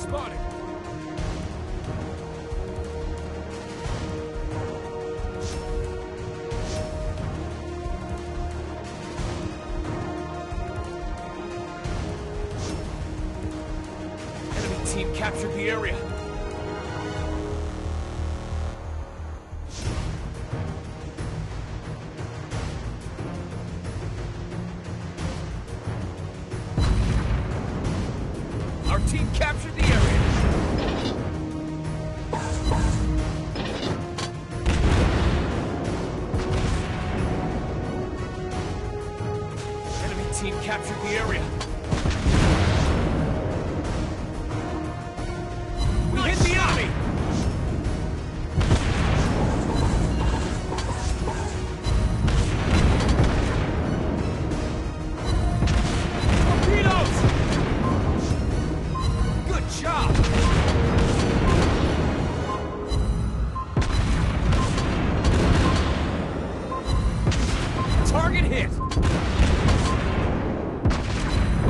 spotted! Enemy team captured the area. Our team captured the area. Enemy team captured the area. We hit the enemy. Torpedoes! Good job! Target hit!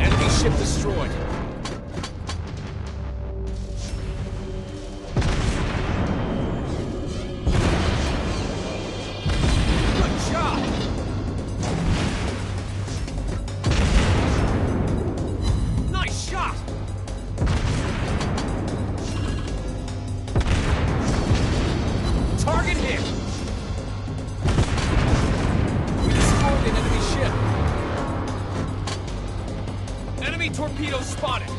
Enemy ship destroyed. Good job! Nice shot! Target hit! We destroyed an enemy ship. Enemy torpedoes spotted.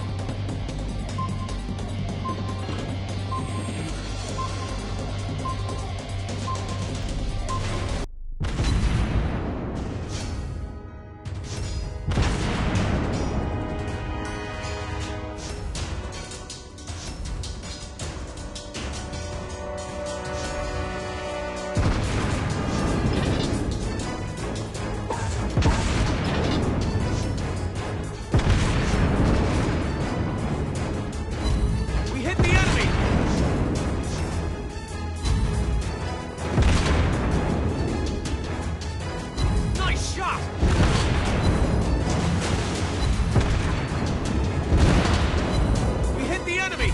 We hit the enemy! Nice shot! We hit the enemy!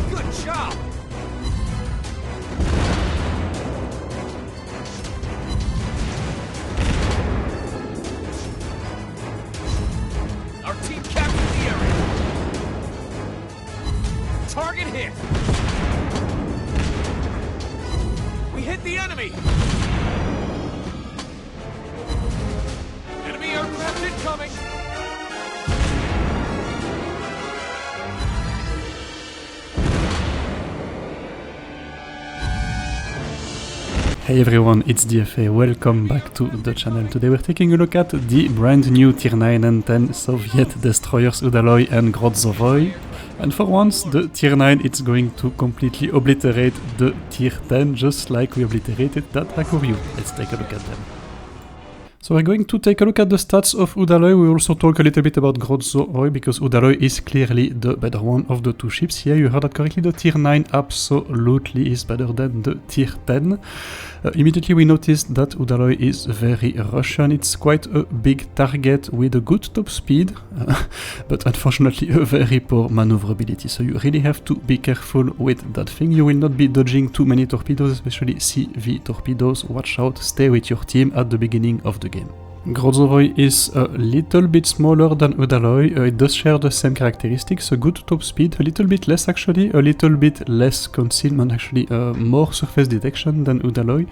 Good job! Our team captured the area. Target hit. We hit the enemy. Enemy aircraft incoming. Hey everyone, it's DFA, welcome back to the channel. Today we're taking a look at the brand new Tier 9 and 10 Soviet destroyers Udaloi and Grozovoi. And for once, the Tier 9 is going to completely obliterate the Tier 10, just like we obliterated that Hakuryu. Let's take a look at them. So we're going to take a look at the stats of Udaloi. We will also talk a little bit about Grozovoi, because Udaloi is clearly the better one of the two ships. Yeah, you heard that correctly, the Tier 9 absolutely is better than the Tier 10. Immediately we noticed that Udaloi is very Russian. It's quite a big target with a good top speed, but unfortunately a very poor maneuverability. So you really have to be careful with that thing. You will not be dodging too many torpedoes, especially CV torpedoes. Watch out, stay with your team at the beginning of the game. Grozovoi is a little bit smaller than Udaloi. It does share the same characteristics, a good top speed, a little bit less actually, a little bit less concealment actually, more surface detection than Udaloi,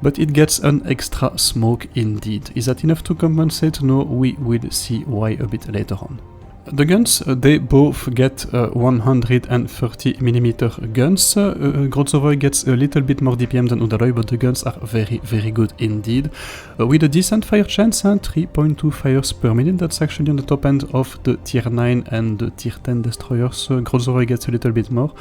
but it gets an extra smoke indeed. Is that enough to compensate? No, we will see why a bit later on. The guns, they both get 130mm guns. Grozovoi gets a little bit more DPM than Udaloi, but the guns are very, very good indeed. With a decent fire chance, 3.2 fires per minute, that's actually on the top end of the Tier 9 and the Tier 10 destroyers. Grozovoi gets a little bit more,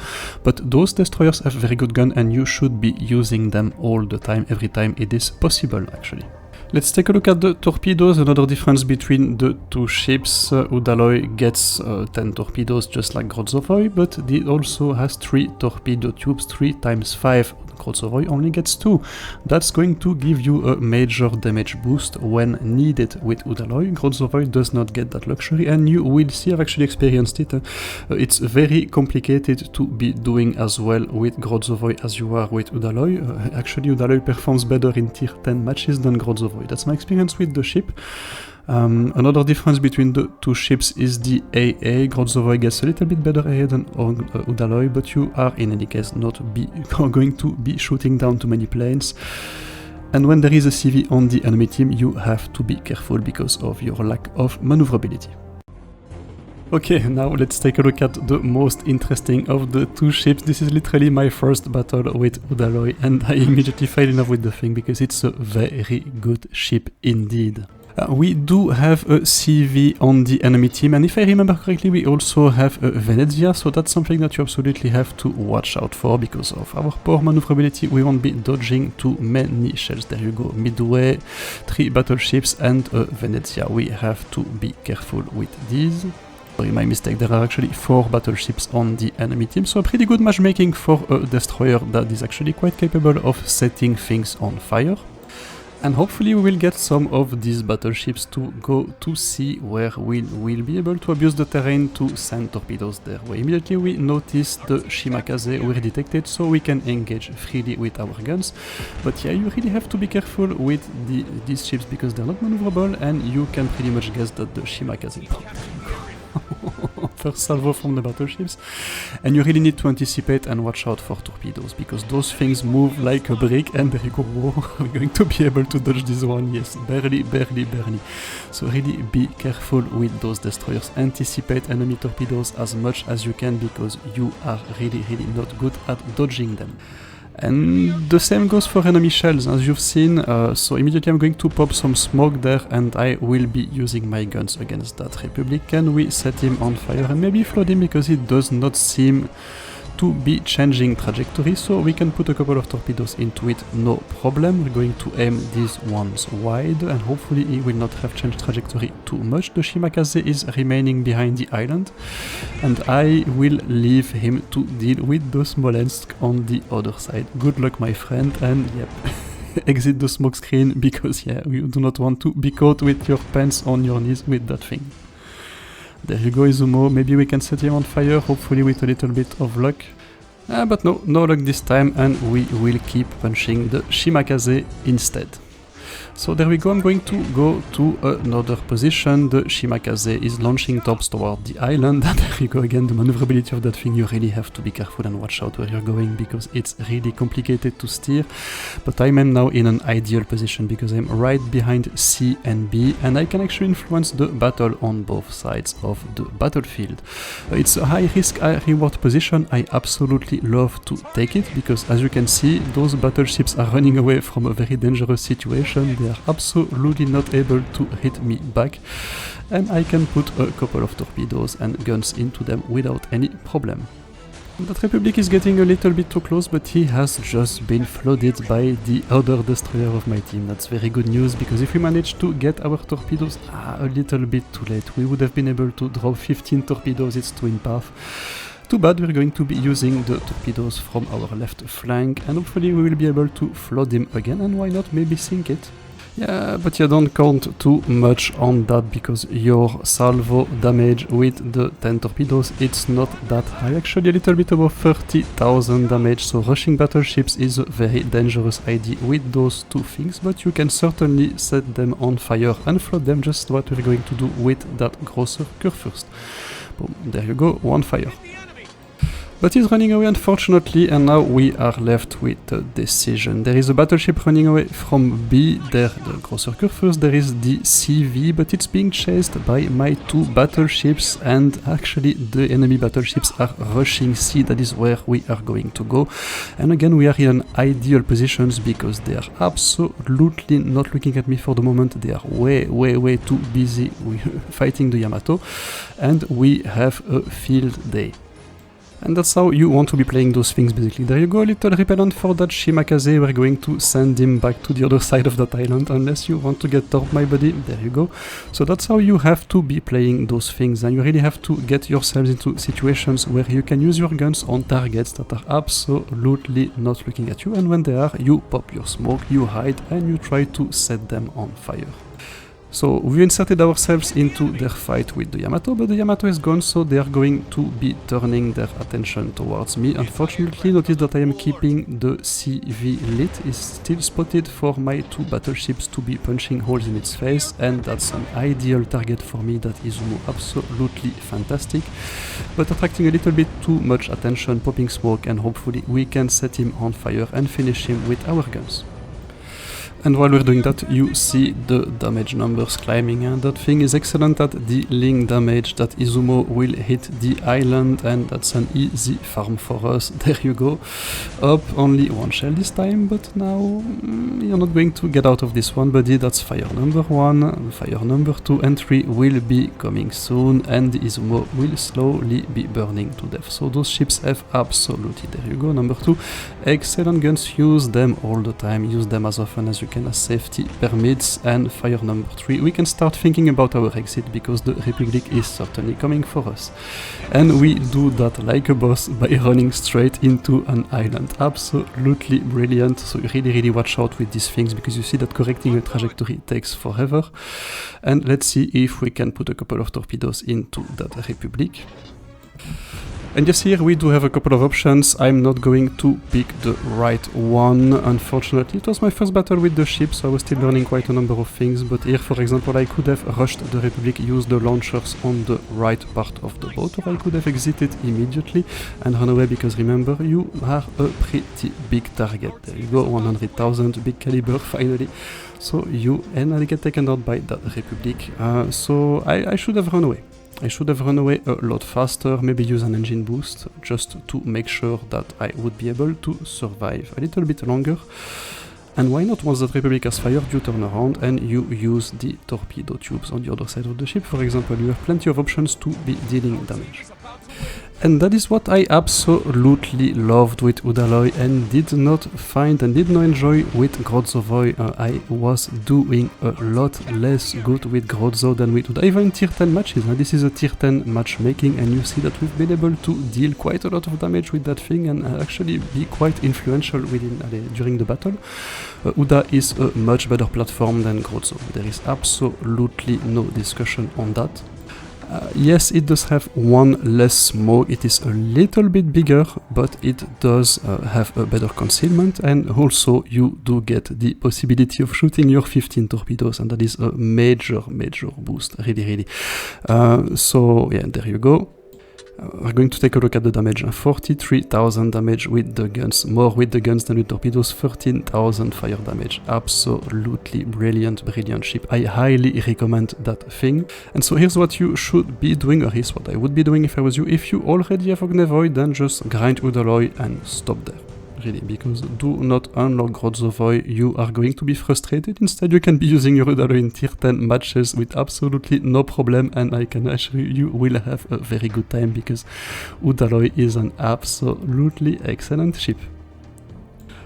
but those destroyers have very good gun and you should be using them all the time, every time it is possible actually. Let's take a look at the torpedoes. Another difference between the two ships. Udaloi gets 10 torpedoes just like Grozovoi, but it also has 3 torpedo tubes, 3 × 5 Grozovoi only gets 2. That's going to give you a major damage boost when needed with Udaloi. Grozovoi does not get that luxury, and you will see, I've actually experienced it. It's very complicated to be doing as well with Grozovoi as you are with Udaloi. Actually, Udaloi performs better in tier 10 matches than Grozovoi. That's my experience with the ship. Another difference between the two ships is the AA. Grozovoi gets a little bit better AA than Udaloi, but you are in any case not going to be shooting down too many planes. And when there is a CV on the enemy team, you have to be careful because of your lack of maneuverability. Okay, now let's take a look at the most interesting of the two ships. This is literally my first battle with Udaloi, and I immediately fell in love with the thing because it's a very good ship indeed. We do have a CV on the enemy team, and if I remember correctly, we also have a Venezia, so that's something that you absolutely have to watch out for because of our poor maneuverability. We won't be dodging too many shells. There you go, midway, 3 battleships and a Venezia. We have to be careful with these. Sorry, my mistake, there are actually 4 battleships on the enemy team, so pretty good matchmaking for a destroyer that is actually quite capable of setting things on fire. And hopefully we will get some of these battleships to go to sea, where we will be able to abuse the terrain to send torpedoes their way. Immediately we notice the Shimakaze were detected, so we can engage freely with our guns. But yeah, you really have to be careful with these ships because they're not maneuverable, and you can pretty much guess that the Shimakaze first salvo from the battleships, and you really need to anticipate and watch out for torpedoes because those things move like a brick. And there you go, whoa, are we going to be able to dodge this one? Yes, barely. So really be careful with those destroyers, anticipate enemy torpedoes as much as you can because you are really not good at dodging them. And the same goes for enemy shells, as you've seen, so immediately I'm going to pop some smoke there, and I will be using my guns against that Republic. Can we set him on fire and maybe flood him, because he does not seem to be changing trajectory, so we can put a couple of torpedoes into it, no problem. We're going to aim these ones wide, and hopefully he will not have changed trajectory too much. The Shimakaze is remaining behind the island, and I will leave him to deal with the Smolensk on the other side. Good luck, my friend, and yep. Exit the smoke screen, because yeah, you do not want to be caught with your pants on your knees with that thing. There you go, Izumo. Maybe we can set him on fire, hopefully with a little bit of luck. But no luck this time, and we will keep punching the Shimakaze instead. So there we go, I'm going to go to another position. The Shimakaze is launching tops toward the island, and there you go again, the maneuverability of that thing. You really have to be careful and watch out where you're going because it's really complicated to steer. But I am now in an ideal position because I'm right behind C and B, and I can actually influence the battle on both sides of the battlefield. It's a high risk, high reward position. I absolutely love to take it because, as you can see, those battleships are running away from a very dangerous situation. They are absolutely not able to hit me back, and I can put a couple of torpedoes and guns into them without any problem. That Republic is getting a little bit too close, but he has just been flooded by the other destroyer of my team. That's very good news, because if we manage to get our torpedoes a little bit too late, we would have been able to drop 15 torpedoes. It's twin path. Too bad. We're going to be using the torpedoes from our left flank, and hopefully we will be able to flood him again, and why not maybe sink it. Yeah, but you don't count too much on that because your salvo damage with the 10 torpedoes, it's not that high, actually a little bit above 30,000 damage, so rushing battleships is a very dangerous idea with those two things, but you can certainly set them on fire and flood them, just what we're going to do with that Grosser Kurfürst. Boom, there you go, one fire. But he's running away, unfortunately, and now we are left with a decision. There is a battleship running away from B, there the Grosser Kurfürst, there is the CV, but it's being chased by my two battleships, and actually the enemy battleships are rushing C. That is where we are going to go. And again, we are in ideal positions because they are absolutely not looking at me for the moment. They are way too busy fighting the Yamato, and we have a field day. And that's how you want to be playing those things basically. There you go, a little repellent for that Shimakaze. We're going to send him back to the other side of that island unless you want to get torped, my buddy. There you go. So that's how you have to be playing those things, and you really have to get yourselves into situations where you can use your guns on targets that are absolutely not looking at you, and when they are, you pop your smoke, you hide, and you try to set them on fire. So we inserted ourselves into their fight with the Yamato, but the Yamato is gone, so they are going to be turning their attention towards me. Unfortunately, notice that I am keeping the CV lit. It's still spotted for my two battleships to be punching holes in its face, and that's an ideal target for me. That Izumo absolutely fantastic, but attracting a little bit too much attention, popping smoke, and hopefully we can set him on fire and finish him with our guns. And while we're doing that, you see the damage numbers climbing, and that thing is excellent at dealing damage that Izumo will hit the island, and that's an easy farm for us. There you go. Up, only one shell this time, but now you're not going to get out of this one, buddy. That's fire number 1, fire number 2 and 3 will be coming soon, and the Izumo will slowly be burning to death. So those ships have absolutely, there you go, number 2, excellent guns. Use them all the time, use them as often as you can as safety permits. And fire number 3, we can start thinking about our exit, because the Republic is certainly coming for us. And we do that like a boss by running straight into an island. Absolutely brilliant. So you really watch out with these things, because you see that correcting a trajectory takes forever. And let's see if we can put a couple of torpedoes into that Republic. And yes, here we do have a couple of options. I'm not going to pick the right one, unfortunately. It was my first battle with the ship, so I was still learning quite a number of things. But here, for example, I could have rushed the Republic, used the launchers on the right part of the boat, or I could have exited immediately and run away, because remember, you are a pretty big target. There you go, 100,000, big caliber, finally. So you and I get taken out by that Republic. So I should have run away. I should have run away a lot faster, maybe use an engine boost, just to make sure that I would be able to survive a little bit longer. And why not, once that Republic has fired, you turn around and you use the torpedo tubes on the other side of the ship, for example. You have plenty of options to be dealing damage. And that is what I absolutely loved with Udaloi and did not find and did not enjoy with Grozovoi. I was doing a lot less good with Grozo than with Udaloi, even in tier 10 matches. Now this is a tier 10 matchmaking, and you see that we've been able to deal quite a lot of damage with that thing and actually be quite influential within during the battle. Uda is a much better platform than Grozo. There is absolutely no discussion on that. Yes, it does have one less smoke, it is a little bit bigger, but it does have a better concealment, and also you do get the possibility of shooting your 15 torpedoes, and that is a major boost, really. So yeah, there you go. We're going to take a look at the damage. 43,000 damage with the guns, more with the guns than with torpedoes, 13,000 fire damage. Absolutely brilliant ship. I highly recommend that thing. And so here's what you should be doing, or here's what I would be doing if I was you. If you already have Ognevoy, then just grind Udaloi and stop there. Really, because do not unlock Grozovoi, you are going to be frustrated. Instead, you can be using your Udaloi in tier 10 matches with absolutely no problem, and I can assure you will have a very good time, because Udaloi is an absolutely excellent ship.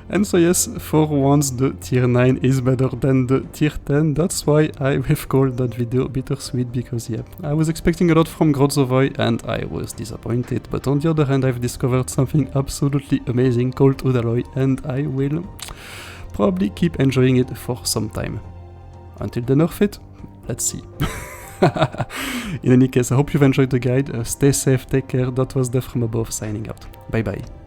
And so yes, for once the tier 9 is better than the tier 10, that's why I have called that video bittersweet, because yeah, I was expecting a lot from Grozovoi and I was disappointed, but on the other hand I've discovered something absolutely amazing called Udaloi, and I will probably keep enjoying it for some time. Until they nerf it, let's see. In any case, I hope you've enjoyed the guide, stay safe, take care, that was DeathFromAbove signing out. Bye bye.